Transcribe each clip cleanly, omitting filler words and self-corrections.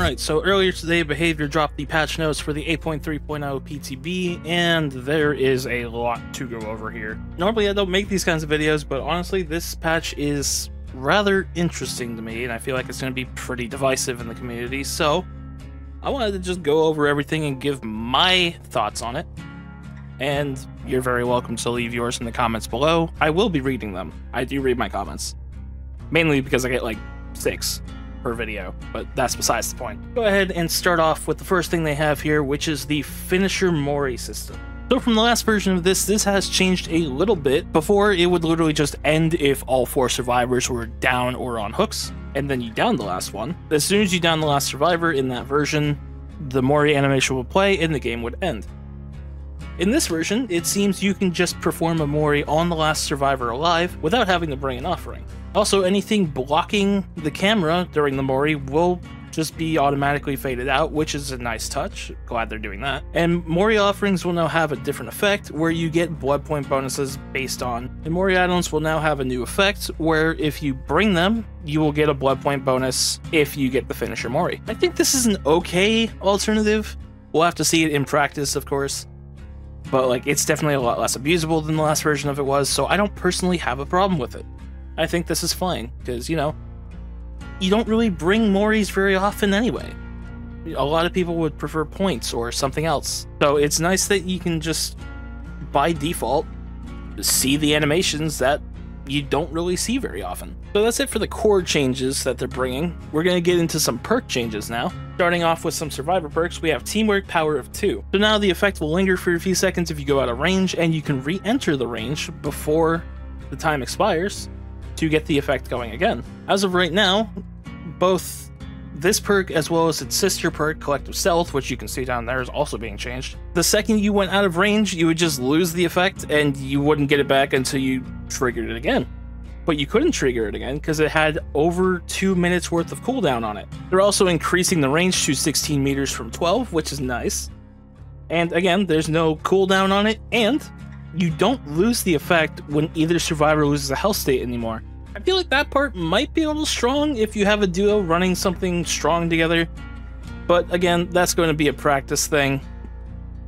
Alright, so earlier today, Behavior dropped the patch notes for the 8.3.0 PTB, and there is a lot to go over here. Normally I don't make these kinds of videos, but honestly, this patch is rather interesting to me, and I feel like it's going to be pretty divisive in the community, so I wanted to just go over everything and give my thoughts on it. And you're very welcome to leave yours in the comments below. I will be reading them. I do read my comments. Mainly because I get like 6 per video, but that's besides the point. Go ahead and start off with the first thing they have here, which is the finisher Mori system. So from the last version of this has changed a little bit. Before, it would literally just end if all 4 survivors were down or on hooks, and then you down the last one. As soon as you down the last survivor in that version, the Mori animation would play and the game would end. In this version, it seems you can just perform a Mori on the last survivor alive without having to bring an offering. Also, anything blocking the camera during the Mori will just be automatically faded out, which is a nice touch. Glad they're doing that. And Mori offerings will now have a different effect where you get blood point bonuses based on. And Mori add-ons will now have a new effect where if you bring them, you will get a blood point bonus if you get the finisher Mori. I think this is an okay alternative. We'll have to see it in practice, of course. But like, it's definitely a lot less abusable than the last version of it was, so I don't personally have a problem with it. I think this is fine, because, you know, you don't really bring Moris very often anyway. A lot of people would prefer points or something else. So it's nice that you can just, by default, see the animations that you don't really see very often. So that's it for the core changes that they're bringing. We're going to get into some perk changes now. Starting off with some survivor perks, we have Teamwork Power of 2. So now the effect will linger for a few seconds if you go out of range, and you can re-enter the range before the time expires to get the effect going again. As of right now, both this perk as well as its sister perk, Collective Stealth, which you can see down there, is also being changed. The second you went out of range, you would just lose the effect and you wouldn't get it back until you triggered it again. But you couldn't trigger it again because it had over 2 minutes worth of cooldown on it. They're also increasing the range to 16 meters from 12, which is nice. And again, there's no cooldown on it, and you don't lose the effect when either survivor loses a health state anymore. I feel like that part might be a little strong if you have a duo running something strong together, but again, that's going to be a practice thing.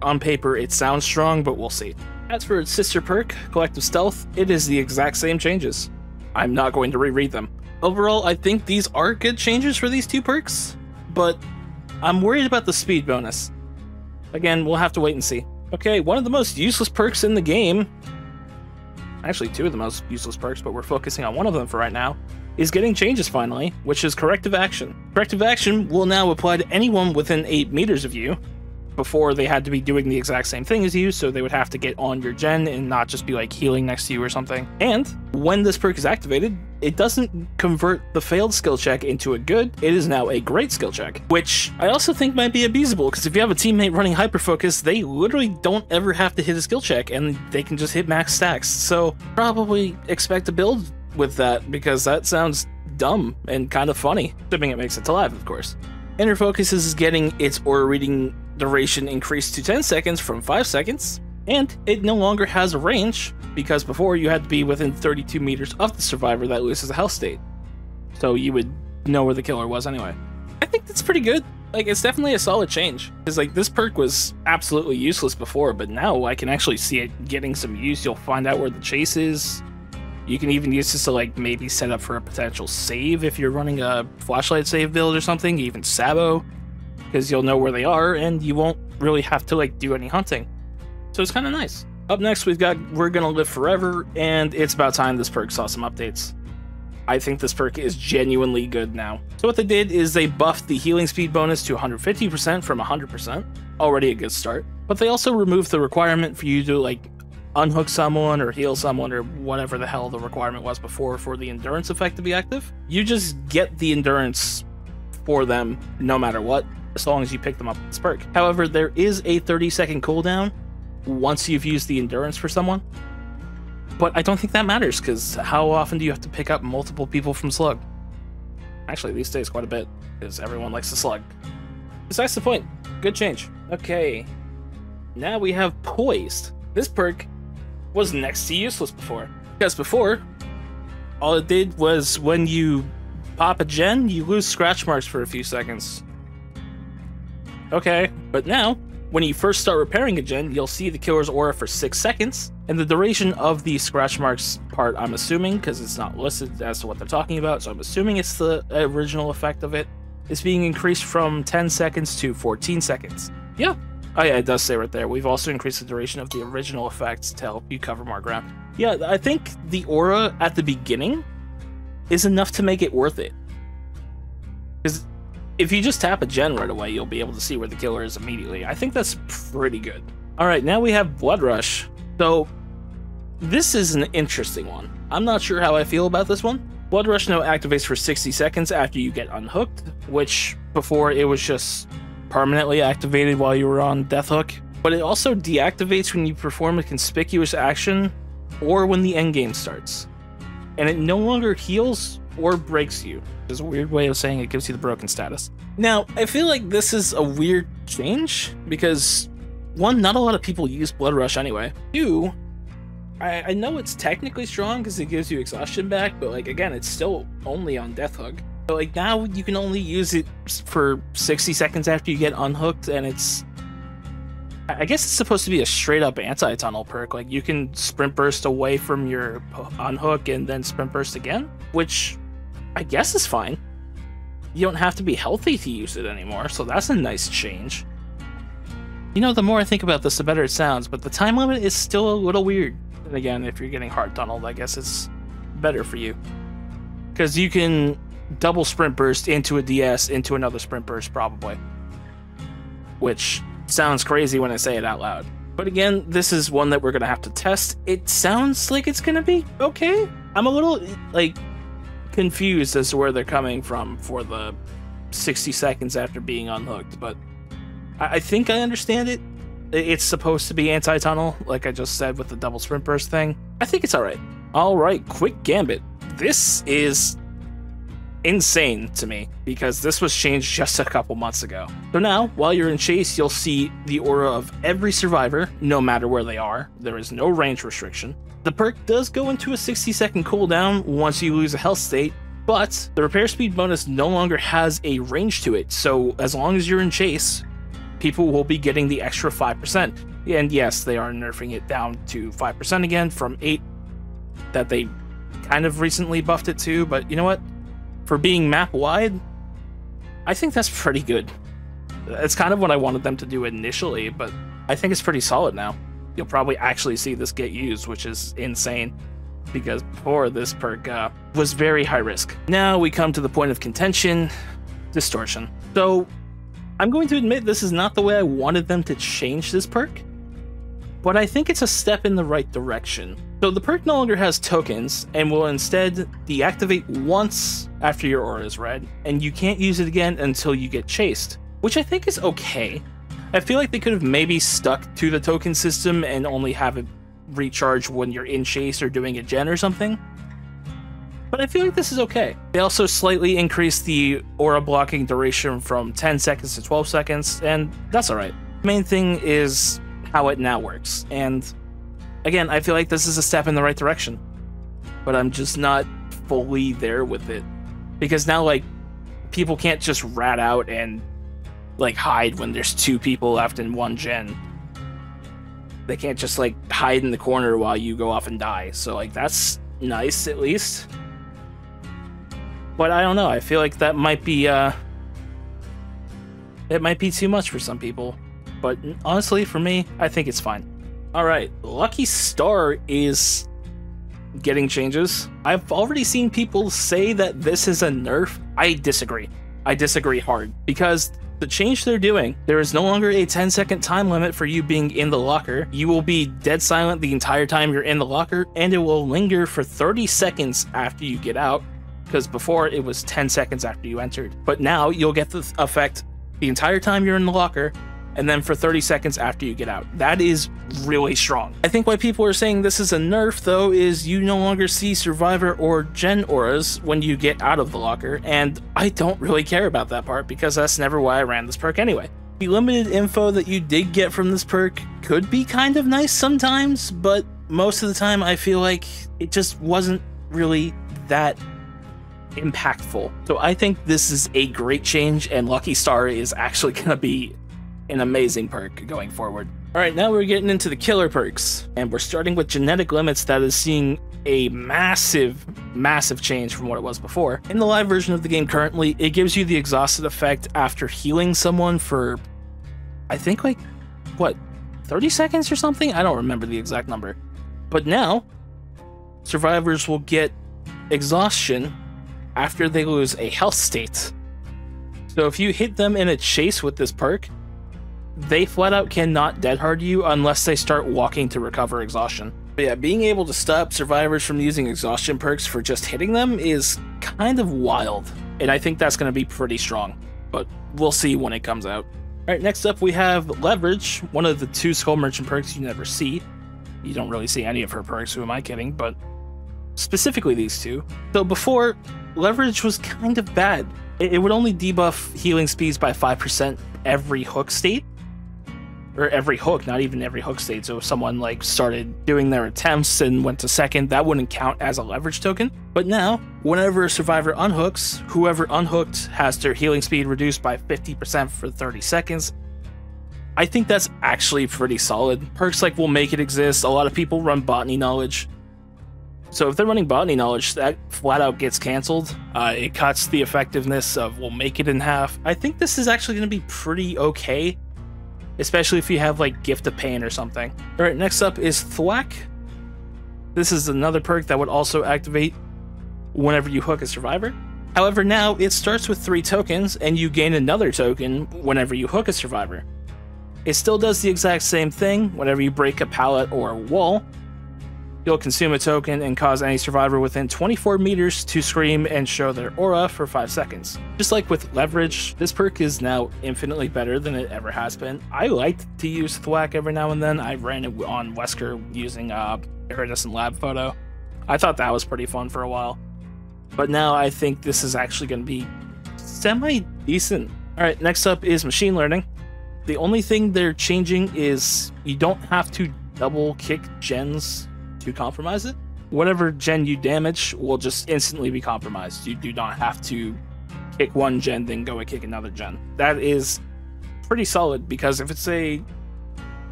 On paper, it sounds strong, but we'll see. As for its sister perk, Collective Stealth, it is the exact same changes. I'm not going to reread them. Overall, I think these are good changes for these 2 perks, but I'm worried about the speed bonus. Again, we'll have to wait and see. Okay, one of the most useless perks in the game, actually 2 of the most useless perks, but we're focusing on one of them for right now, is getting changes finally, which is Corrective Action. Corrective Action will now apply to anyone within 8 meters of you. Before, they had to be doing the exact same thing as you, so they would have to get on your gen and not just be like healing next to you or something. And when this perk is activated, it doesn't convert the failed skill check into a good, it is now a great skill check, which I also think might be abusable, because if you have a teammate running hyperfocus, they literally don't ever have to hit a skill check and they can just hit max stacks. So probably expect a build with that, because that sounds dumb and kind of funny, assuming it makes it to live, of course. Inner Focus is getting its aura reading duration increased to 10 seconds from 5 seconds, and it no longer has a range, because before you had to be within 32 meters of the survivor that loses a health state. So you would know where the killer was anyway. I think that's pretty good. Like, it's definitely a solid change, because like this perk was absolutely useless before, but now I can actually see it getting some use. You'll find out where the chase is. You can even use this to like maybe set up for a potential save if you're running a flashlight save build or something, even Sabo, because you'll know where they are and you won't really have to like do any hunting. So it's kind of nice. Up next, we've got We're Gonna Live Forever, and it's about time this perk saw some updates. I think this perk is genuinely good now. So what they did is they buffed the healing speed bonus to 150% from 100%, already a good start. But they also removed the requirement for you to like unhook someone or heal someone or whatever the hell the requirement was before for the endurance effect to be active. You just get the endurance for them no matter what, as long as you pick them up with this perk. However, there is a 30-second cooldown once you've used the endurance for someone, but I don't think that matters, because how often do you have to pick up multiple people from Slug? Actually, these days quite a bit, because everyone likes to Slug. Besides the point, good change. Okay, now we have Poised. This perk was next to useless before, because before, all it did was when you pop a gen, you lose scratch marks for a few seconds. okay. But now, when you first start repairing a gen, you'll see the killer's aura for 6 seconds, and the duration of the scratch marks part, I'm assuming, because it's not listed as to what they're talking about, so I'm assuming it's the original effect of it, is being increased from 10 seconds to 14 seconds. Yeah. Oh yeah, it does say right there. We've also increased the duration of the original effects to help you cover more ground. Yeah, I think the aura at the beginning is enough to make it worth it. Because if you just tap a gen right away, you'll be able to see where the killer is immediately. I think that's pretty good. Alright, now we have Blood Rush. So, this is an interesting one. I'm not sure how I feel about this one. Blood Rush now activates for 60 seconds after you get unhooked, which before it was just permanently activated while you were on Death Hook. But it also deactivates when you perform a conspicuous action or when the endgame starts. And it no longer heals or breaks you. There's a weird way of saying it gives you the broken status. Now, I feel like this is a weird change because, one, not a lot of people use Blood Rush anyway. Two, I know it's technically strong because it gives you exhaustion back, but like again, it's still only on Death Hook. So like now you can only use it for 60 seconds after you get unhooked, and it's, I guess it's supposed to be a straight up anti-tunnel perk. Like you can sprint burst away from your unhook and then sprint burst again, which I guess is fine. You don't have to be healthy to use it anymore, so that's a nice change. You know, the more I think about this, the better it sounds, but the time limit is still a little weird. And again, if you're getting hard tunneled, I guess it's better for you. Because you can double sprint burst into a DS into another sprint burst, probably. Which sounds crazy when I say it out loud. But again, this is one that we're going to have to test. It sounds like it's going to be okay. I'm a little, like, confused as to where they're coming from for the 60 seconds after being unhooked, but I think I understand it. It's supposed to be anti-tunnel, like I just said with the double sprint burst thing. I think it's alright. Alright, Quick Gambit. This is insane to me, because this was changed just a couple months ago. So now, while you're in chase, you'll see the aura of every survivor, no matter where they are. There is no range restriction. The perk does go into a 60-second cooldown once you lose a health state, but the repair speed bonus no longer has a range to it, so as long as you're in chase, people will be getting the extra 5%. And yes, they are nerfing it down to 5% again from 8 that they kind of recently buffed it to, but you know what? For being map-wide, I think that's pretty good. It's kind of what I wanted them to do initially, but I think it's pretty solid now. You'll probably actually see this get used, which is insane, because before this perk was very high risk. Now we come to the point of contention, Distortion. So I'm going to admit this is not the way I wanted them to change this perk, but I think it's a step in the right direction. So the perk no longer has tokens and will instead deactivate once after your aura is red, and you can't use it again until you get chased, which I think is okay. I feel like they could have maybe stuck to the token system and only have it recharge when you're in chase or doing a gen or something, but I feel like this is okay. They also slightly increased the aura blocking duration from 10 seconds to 12 seconds, and that's alright. The main thing is how it now works, and again, I feel like this is a step in the right direction, but I'm just not fully there with it, because now, like, people can't just rat out and, like, hide when there's 2 people left in one gen. They can't just, like, hide in the corner while you go off and die, so, like, that's nice, at least. But I don't know, I feel like that might be, it might be too much for some people. But honestly, for me, I think it's fine. Alright, Lucky Star is getting changes. I've already seen people say that this is a nerf. I disagree. I disagree hard. Because the change they're doing, there is no longer a 10-second time limit for you being in the locker. You will be dead silent the entire time you're in the locker, and it will linger for 30 seconds after you get out. Because before, it was 10 seconds after you entered. But now, you'll get the effect the entire time you're in the locker, and then for 30 seconds after you get out. That is really strong. I think why people are saying this is a nerf, though, is you no longer see survivor or gen auras when you get out of the locker, and I don't really care about that part, because that's never why I ran this perk anyway. The limited info that you did get from this perk could be kind of nice sometimes, but most of the time I feel like it just wasn't really that impactful. So I think this is a great change, and Lucky Star is actually going to be an amazing perk going forward. Alright, now we're getting into the killer perks, and we're starting with genetic limits that is seeing a massive change from what it was before. In the live version of the game currently, it gives you the exhausted effect after healing someone for, I think, like, what, 30 seconds or something? I don't remember the exact number. But now, survivors will get exhaustion after they lose a health state. So if you hit them in a chase with this perk, they flat out cannot dead hard you unless they start walking to recover exhaustion. But yeah, being able to stop survivors from using exhaustion perks for just hitting them is kind of wild, and I think that's going to be pretty strong, but we'll see when it comes out. Alright, next up we have Leverage, one of the 2 Skull Merchant perks you never see. You don't really see any of her perks, who am I kidding, but specifically these 2. So before, Leverage was kind of bad. It would only debuff healing speeds by 5% every hook state. Or every hook, not even every hook state. So if someone like started doing their attempts and went to second, that wouldn't count as a leverage token. But now, whenever a survivor unhooks, whoever unhooked has their healing speed reduced by 50% for 30 seconds. I think that's actually pretty solid. Perks like Will Make It exist. A lot of people run Botany Knowledge. So if they're running Botany Knowledge, that flat out gets canceled. It cuts the effectiveness of Will Make It in half. I think this is actually going to be pretty okay, especially if you have like Gift of Pain or something. Alright, next up is Thwack. This is another perk that would also activate whenever you hook a survivor. However, now it starts with 3 tokens, and you gain another token whenever you hook a survivor. It still does the exact same thing. Whenever you break a pallet or a wall, you'll consume a token and cause any survivor within 24 meters to scream and show their aura for 5 seconds. Just like with Leverage, this perk is now infinitely better than it ever has been. I like to use Thwack every now and then. I ran it on Wesker using Iridescent Lab Photo. I thought that was pretty fun for a while. But now I think this is actually going to be semi-decent. Alright, next up is Machine Learning. The only thing they're changing is you don't have to double kick gens to compromise it. Whatever gen you damage will just instantly be compromised. You do not have to kick one gen, then go and kick another gen. That is pretty solid, because if it's a,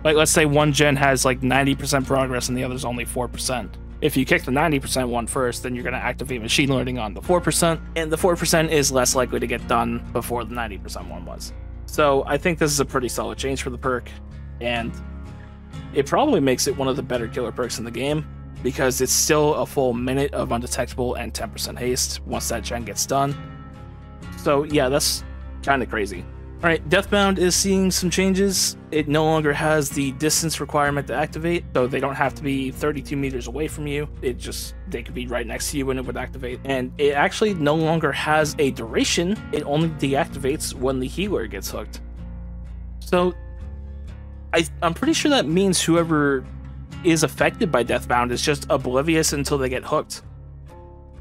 like, let's say one gen has like 90% progress and the other's only 4%. If you kick the 90% one first, then you're going to activate Machine Learning on the 4%, and the 4% is less likely to get done before the 90% one was. So I think this is a pretty solid change for the perk, and it probably makes it one of the better killer perks in the game, because it's still a full minute of undetectable and 10% haste once that gen gets done. So yeah, that's kind of crazy. Alright, Deathbound is seeing some changes. It no longer has the distance requirement to activate, so they don't have to be 32 meters away from you. They could be right next to you when it would activate. And it actually no longer has a duration. It only deactivates when the healer gets hooked. So I'm pretty sure that means whoever is affected by Deathbound is just oblivious until they get hooked,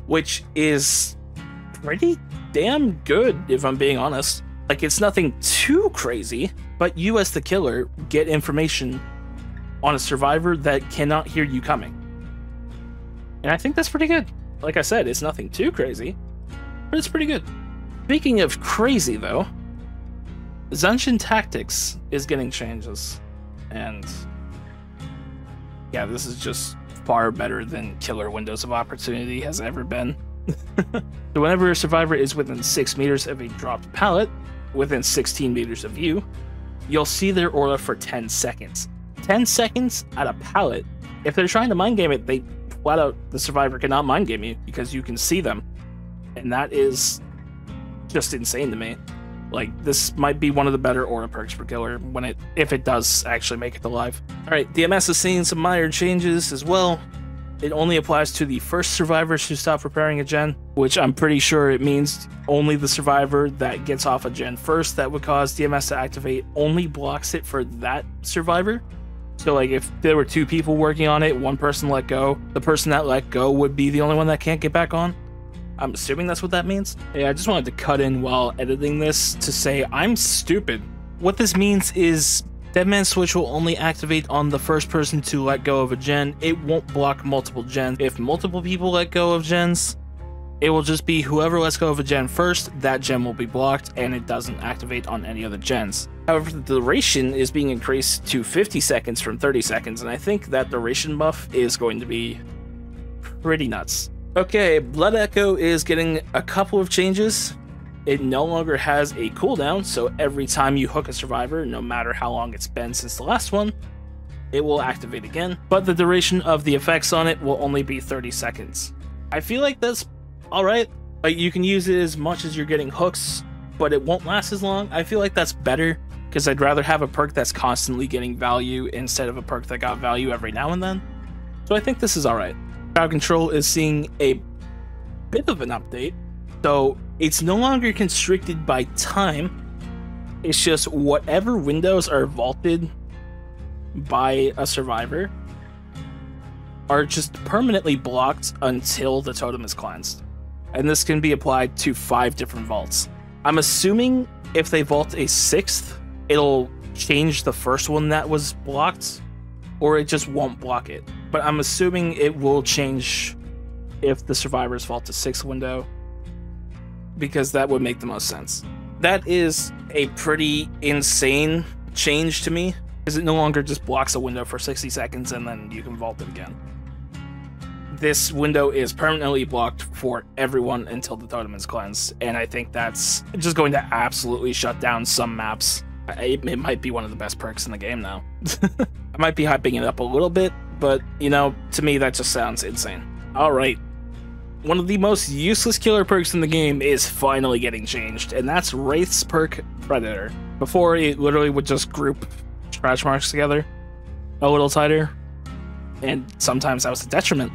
which is pretty damn good, if I'm being honest. Like, it's nothing too crazy, but you as the killer get information on a survivor that cannot hear you coming. And I think that's pretty good. Like I said, it's nothing too crazy, but it's pretty good. Speaking of crazy, though, Zanshin Tactics is getting changes. And yeah, this is just far better than Killer Windows of Opportunity has ever been. So whenever a survivor is within 6 meters of a dropped pallet, within 16 meters of you, you'll see their aura for 10 seconds. 10 seconds at a pallet. If they're trying to mind game it, they flat out, the survivor cannot mind game you because you can see them. And that is just insane to me. Like, this might be one of the better aura perks for killer if it does actually make it to live. Alright, DMS is seeing some minor changes as well. It only applies to the first survivors who stop repairing a gen, which I'm pretty sure it means only the survivor that gets off a gen first that would cause DMS to activate only blocks it for that survivor. So like, if there were 2 people working on it, one person let go, the person that let go would be the only one that can't get back on. I'm assuming that's what that means. Yeah, I just wanted to cut in while editing this to say I'm stupid. What this means is Deadman Switch will only activate on the first person to let go of a gen. It won't block multiple gens. If multiple people let go of gens, It will just be whoever lets go of a gen first, that gen will be blocked, and it doesn't activate on any other gens. However, the duration is being increased to 50 seconds from 30 seconds, and I think that duration buff is going to be pretty nuts. Okay, Blood Echo is getting a couple of changes. It no longer has a cooldown, so every time you hook a survivor, no matter how long it's been since the last one, it will activate again, but the duration of the effects on it will only be 30 seconds. I feel like that's alright. Like, you can use it as much as you're getting hooks, but it won't last as long. I feel like that's better, because I'd rather have a perk that's constantly getting value instead of a perk that got value every now and then. So I think this is alright. Crowd Control is seeing a bit of an update, so it's no longer constricted by time. It's just whatever windows are vaulted by a survivor are just permanently blocked until the totem is cleansed. And this can be applied to 5 different vaults. I'm assuming if they vault a 6th, it'll change the first one that was blocked, or it just won't block it. But I'm assuming it will change if the survivors vault a 6th window, because that would make the most sense. That is a pretty insane change to me, because it no longer just blocks a window for 60 seconds and then you can vault it again. This window is permanently blocked for everyone until the totem is cleansed, and I think that's just going to absolutely shut down some maps. It might be one of the best perks in the game now. I might be hyping it up a little bit, but, you know, to me that just sounds insane. Alright. One of the most useless killer perks in the game is finally getting changed, and that's Wraith's perk Predator. Before, it literally would just group scratch marks together a little tighter, and sometimes that was a detriment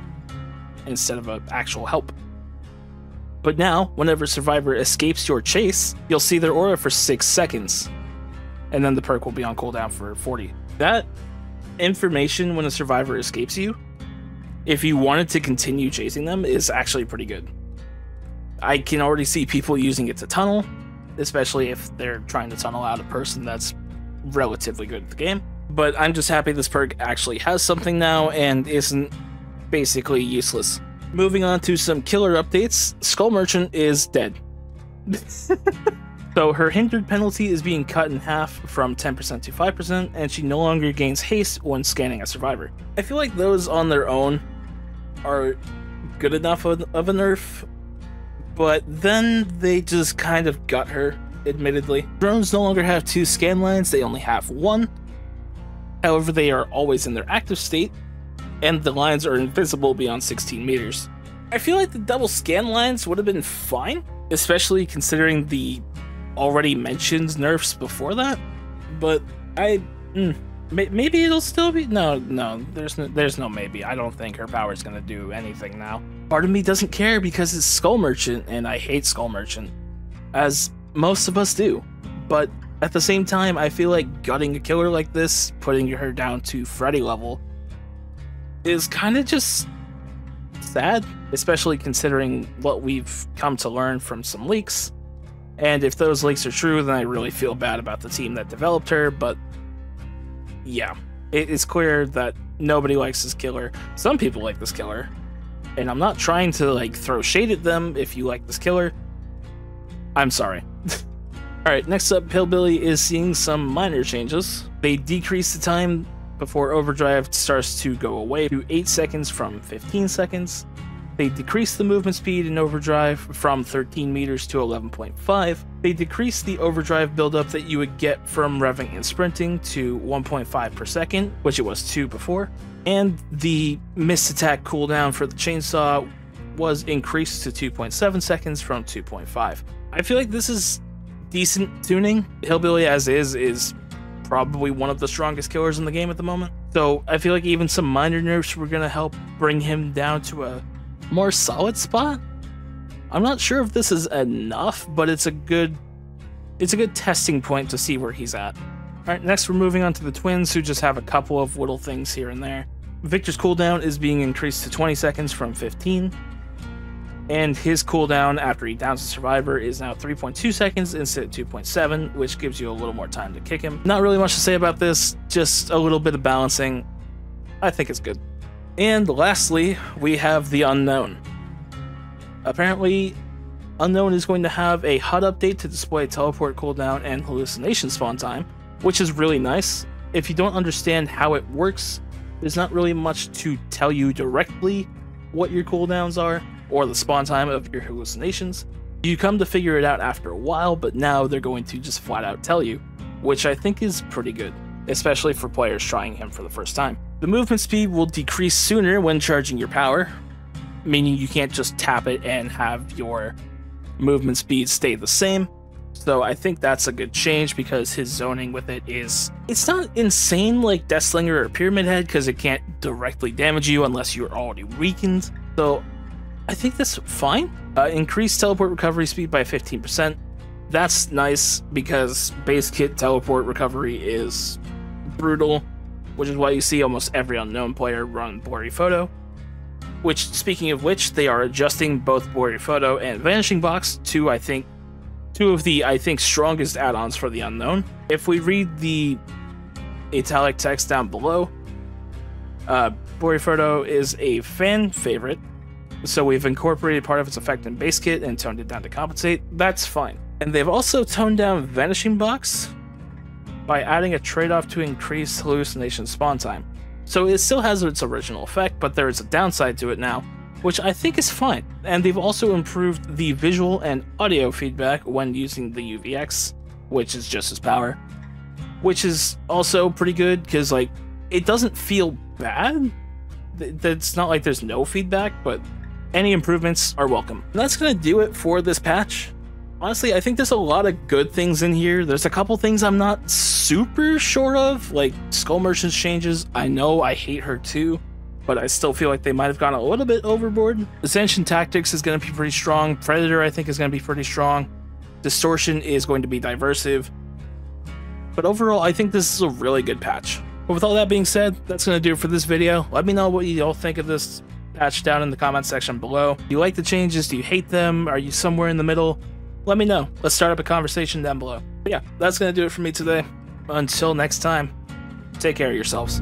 instead of an actual help. But now, whenever a survivor escapes your chase, you'll see their aura for 6 seconds, and then the perk will be on cooldown for 40. That information when a survivor escapes you, if you wanted to continue chasing them, is actually pretty good. I can already see people using it to tunnel, especially if they're trying to tunnel out a person that's relatively good at the game. But I'm just happy this perk actually has something now and isn't basically useless. Moving on to some killer updates, Skull Merchant is dead. So her hindered penalty is being cut in half from 10% to 5%, and she no longer gains haste when scanning a survivor. I feel like those on their own are good enough of a nerf, but then they just kind of gut her, admittedly. Drones no longer have 2 scan lines, they only have 1. However, they are always in their active state, and the lines are invisible beyond 16 meters. I feel like the double scan lines would have been fine, especially considering the already mentioned nerfs before that, but maybe it'll still be... No, there's no maybe. I don't think her power is going to do anything now. Part of me doesn't care because it's Skull Merchant, and I hate Skull Merchant, as most of us do. But at the same time, I feel like gutting a killer like this, putting her down to Freddy level, is kind of just sad, especially considering what we've come to learn from some leaks. And if those leaks are true, then I really feel bad about the team that developed her, but yeah, it is clear that nobody likes this killer. Some people like this killer, and I'm not trying to like throw shade at them. If you like this killer, I'm sorry. Alright, next up, Hillbilly is seeing some minor changes. They decrease the time before overdrive starts to go away to 8 seconds from 15 seconds. They decrease the movement speed in overdrive from 13 meters to 11.5. They decrease the overdrive buildup that you would get from revving and sprinting to 1.5 per second, which it was 2 before. And the missed attack cooldown for the chainsaw was increased to 2.7 seconds from 2.5. I feel like this is decent tuning. Hillbilly as is probably one of the strongest killers in the game at the moment. So I feel like even some minor nerfs were going to help bring him down to a more solid spot. I'm not sure if this is enough, but it's a good testing point to see where he's at. Alright, next we're moving on to the twins, who just have a couple of little things here and there. Victor's cooldown is being increased to 20 seconds from 15. And his cooldown after he downs a survivor is now 3.2 seconds instead of 2.7, which gives you a little more time to kick him. Not really much to say about this, just a little bit of balancing. I think it's good. And lastly, we have the Unknown. Apparently, Unknown is going to have a HUD update to display teleport cooldown and hallucination spawn time, which is really nice. If you don't understand how it works, there's not really much to tell you directly what your cooldowns are or the spawn time of your hallucinations. You come to figure it out after a while, but now they're going to just flat out tell you, which I think is pretty good, especially for players trying him for the first time. The movement speed will decrease sooner when charging your power, meaning you can't just tap it and have your movement speed stay the same. So I think that's a good change because his zoning with it it's not insane like Deathslinger or Pyramid Head because it can't directly damage you unless you're already weakened. So I think that's fine. Increased teleport recovery speed by 15%. That's nice because base kit teleport recovery is brutal, which is why you see almost every Unknown player run Blurry Photo. Which, speaking of which, they are adjusting both Blurry Photo and Vanishing Box to, I think, two of the, strongest add-ons for the Unknown. If we read the italic text down below, Blurry Photo is a fan favorite, so we've incorporated part of its effect in base kit and toned it down to compensate. That's fine. And they've also toned down Vanishing Box by adding a trade-off to increase hallucination spawn time. So it still has its original effect, but there is a downside to it now, which I think is fine. And they've also improved the visual and audio feedback when using the UVX, which is just as power, which is also pretty good because like it doesn't feel bad. It's not like there's no feedback, but any improvements are welcome. And that's gonna do it for this patch. Honestly, I think there's a lot of good things in here. There's a couple things I'm not super sure of, like Skull Merchant's changes. I know I hate her too, but I still feel like they might have gone a little bit overboard. Ascension Tactics is going to be pretty strong. Predator, I think, is going to be pretty strong. Distortion is going to be diversive. But overall, I think this is a really good patch. But with all that being said, that's going to do it for this video. Let me know what you all think of this patch down in the comment section below. Do you like the changes? Do you hate them? Are you somewhere in the middle? Let me know. Let's start up a conversation down below. But yeah, that's going to do it for me today. Until next time, take care of yourselves.